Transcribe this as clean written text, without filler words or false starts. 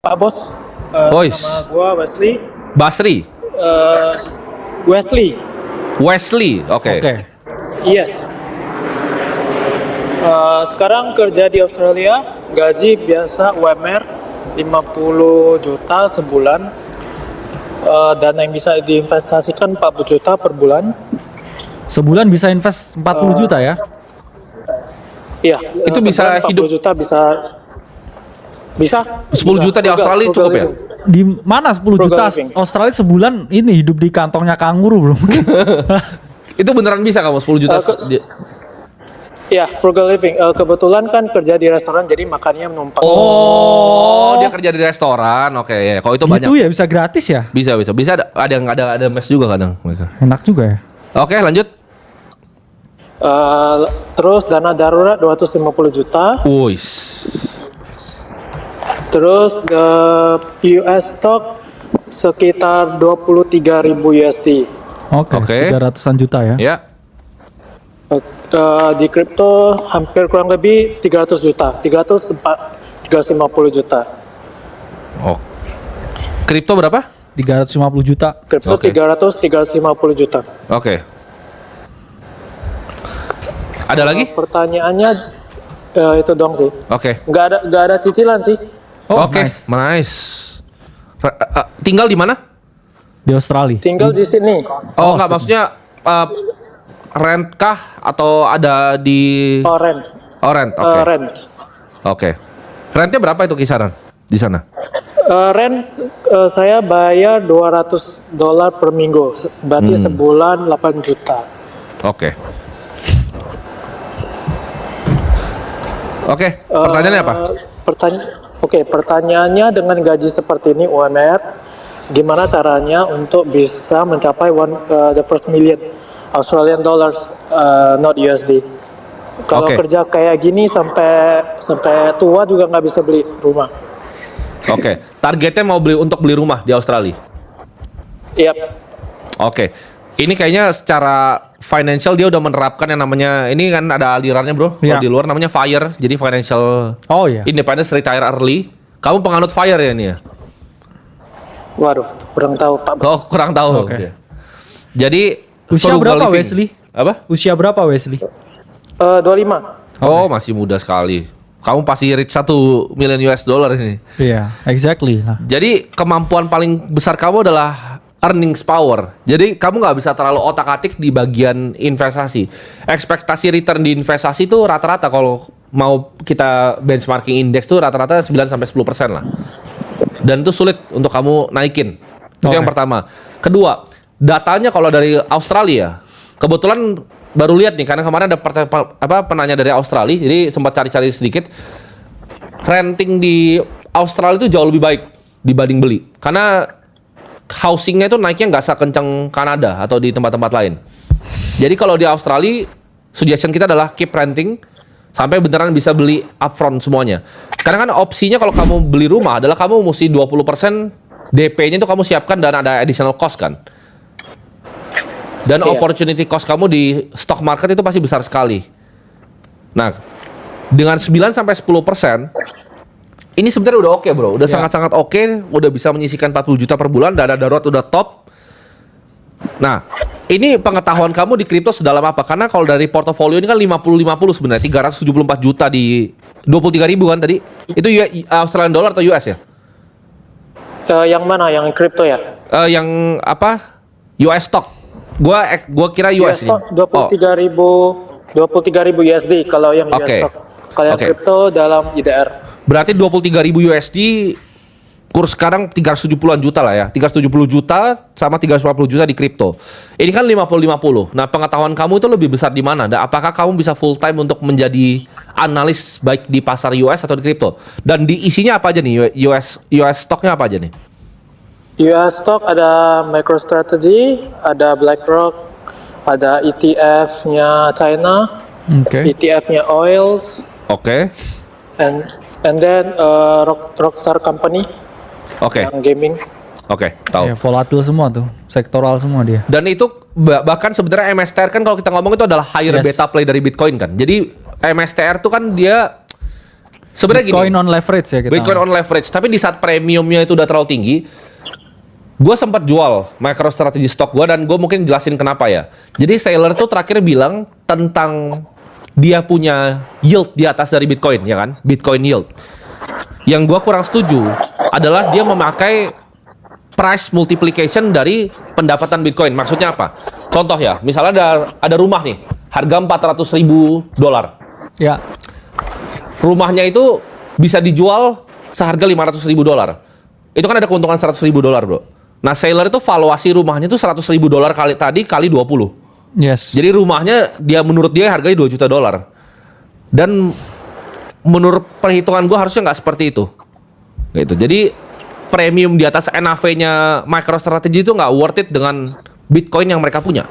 Pak Bos, Boys. nama gua Wesley. Basri. Eh, Wesley, Wesley. Oke. Oke. iya. Sekarang kerja di Australia, gaji biasa UMR 50 juta sebulan. Dana yang bisa diinvestasikan 40 juta per bulan. Sebulan bisa invest 40 juta ya? Iya. Itu bisa sebulan 40 hidup- juta bisa 10 juta di Frugal- Australia frugal cukup ya? living. Di mana 10 Frugal juta living. Australia sebulan ini hidup di kantongnya kanguru bro. Itu beneran bisa kamu 10 juta? Iya, frugal living. Kebetulan kan kerja di restoran, jadi makannya menumpang. Oh, dia kerja di restoran. Oke, ya. Kalau itu banyak. Itu ya bisa gratis ya? Bisa. Bisa ada yang ada mes juga kadang mereka. Enak juga ya. Oke, lanjut. Terus dana darurat 250 juta. Wuis. Terus US stock sekitar 23.000 USD. Oke. Oke. 300-an juta ya. Ya. Di kripto hampir kurang lebih 300 juta, 350 juta. Oh. Kripto berapa? 350 juta. Kripto Oke. 350 juta. Oke. Ada lagi? Pertanyaannya itu dong sih. Oke. Nggak ada cicilan sih. Oh, Oke, nice. Tinggal di mana? Di Australia. Tinggal di sini. Oh, enggak, maksudnya rent kah atau ada di Rent. rent? Oke. Rent. Oke. Rentnya berapa itu kisaran di sana? Rent saya bayar $200 per minggu. Berarti sebulan 8 juta. Oke. Oke, pertanyaannya apa? Pertanyaannya dengan gaji seperti ini UMR, gimana caranya untuk bisa mencapai the first million Australian dollars, not USD? Kalau Oke. kerja kayak gini sampai tua juga nggak bisa beli rumah. Oke, targetnya mau untuk beli rumah di Australia. Yap. Oke. Ini kayaknya secara financial dia udah menerapkan yang namanya, ini kan ada alirannya bro. Kalau Iya. di luar namanya FIRE, jadi financial Oh iya. independence retire early. Kamu penganut FIRE ya ini ya? Waduh, kurang tahu Pak. Oh, kurang tahu. Oke. Jadi Usia frugal berapa, living. Wesley? Apa? Usia berapa Wesley? 25. Oh, masih muda sekali. Kamu pasti reach 1 million US dollar ini. Iya, exactly. Nah, Jadi kemampuan paling besar kamu adalah earnings power. Jadi kamu nggak bisa terlalu otak-atik di bagian investasi. Ekspektasi return di investasi itu rata-rata kalau mau kita benchmarking indeks tuh rata-rata 9-10% lah. Dan itu sulit untuk kamu naikin. Itu yang Oke. pertama. Kedua, datanya kalau dari Australia, kebetulan baru lihat nih karena kemarin ada penanya dari Australia, jadi sempat cari-cari sedikit. Renting di Australia itu jauh lebih baik dibanding beli. Karena housingnya itu naiknya nggak sekencang Kanada atau di tempat-tempat lain. Jadi kalau di Australia, suggestion kita adalah keep renting sampai beneran bisa beli upfront semuanya. Karena kan opsinya kalau kamu beli rumah adalah kamu mesti 20% DP-nya itu kamu siapkan dan ada additional cost kan. Dan Iya. opportunity cost kamu di stock market itu pasti besar sekali. Nah, dengan 9-10%, ini sebenarnya udah oke bro, udah Ya. sangat-sangat oke, udah bisa menyisihkan 40 juta per bulan, dana darurat udah top. Nah, ini pengetahuan kamu di kripto sedalam apa? Karena kalau dari portofolio ini kan 50-50 sebenarnya, 374 juta di 23.000 kan tadi. Itu Australian dollar atau US ya? Yang mana? Yang kripto ya? Yang apa? US stock. Gua kira US, ini. stock 23.000 USD kalau yang US Oke. stock. Kalau yang Oke. kripto dalam IDR. Berarti 23.000 USD kurs sekarang 370-an juta lah ya. 370 juta sama 340 juta di kripto. Ini kan 50-50. Nah, pengetahuan kamu itu lebih besar di mana? Dan apakah kamu bisa full time untuk menjadi analis baik di pasar US atau di kripto? Dan di isinya apa aja nih? US stocknya apa aja nih? US stock ada MicroStrategy, ada BlackRock, ada ETF-nya China, oke. ETF-nya Oils, Oke. and then Rockstar Company Oke. yang gaming. Oke, tahu. Ya, volatil semua tuh, sektoral semua dia. Dan itu bahkan sebenarnya MSTR kan kalau kita ngomong itu adalah higher Yes. beta play dari Bitcoin kan. Jadi MSTR tuh kan dia Sebenarnya gini. Bitcoin on leverage ya kita. Bitcoin on leverage, tapi di saat premiumnya itu udah terlalu tinggi, gue sempat jual MicroStrategy stock gue dan gue mungkin jelasin kenapa ya. Jadi Saylor tuh terakhir bilang tentang dia punya yield di atas dari Bitcoin, ya kan? Bitcoin yield. Yang gue kurang setuju adalah dia memakai price multiplication dari pendapatan Bitcoin. Maksudnya apa? Contoh ya, misalnya ada rumah nih, harga $400.000. Ya. Rumahnya itu bisa dijual seharga $500.000. Itu kan ada keuntungan $100.000, bro. Nah, Saylor itu valuasi rumahnya itu $100.000 kali 20. Yes. Jadi rumahnya menurut dia harganya $2 juta. Dan menurut perhitungan gue harusnya nggak seperti itu. Gitu. Jadi premium di atas NAV-nya MicroStrategy itu nggak worth it dengan Bitcoin yang mereka punya.